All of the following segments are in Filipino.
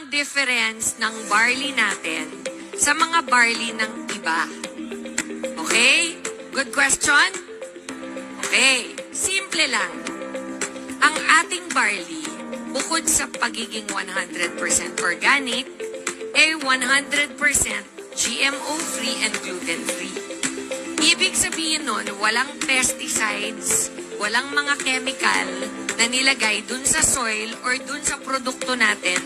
ang difference ng barley natin sa mga barley ng iba? Okay? Good question? Okay. Simple lang. Ang ating barley, bukod sa pagiging 100% organic, 100% GMO-free and gluten-free. Ibig sabihin nun, walang pesticides, walang mga chemical na nilagay dun sa soil or dun sa produkto natin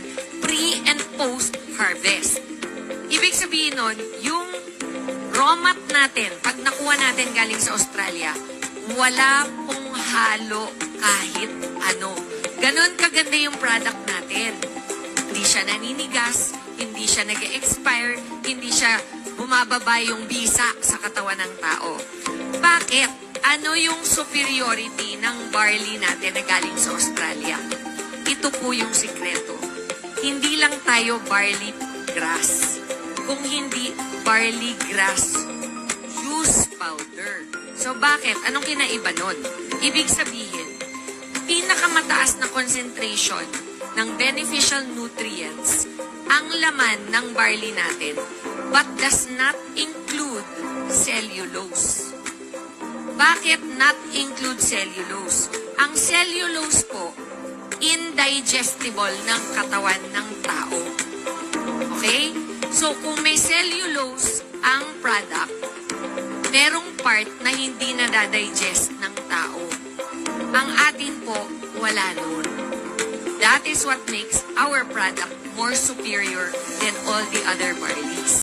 pre- and post-harvest. Ibig sabihin nun, yung raw mat natin, pag nakuha natin galing sa Australia, wala pong halo kahit ano. Ganon kaganda yung product natin. Hindi siya naninigas, hindi siya nag-expire, hindi siya bumababa yung bisa sa katawan ng tao. Bakit? Ano yung superiority ng barley natin na galing sa Australia? Ito po yung sikreto. Hindi lang tayo barley grass. Kung hindi barley grass juice powder. So bakit? Anong kinaiba nun? Ibig sabihin, pinakamataas na concentration ng beneficial nutrients ang laman ng barley natin but does not include cellulose. Bakit not include cellulose? Ang cellulose po, indigestible ng katawan ng tao. Okay? So, kung may cellulose ang product, merong part na hindi nadadigest ng tao. Ang atin po, wala nun. That is what makes our product more superior than all the other barleys.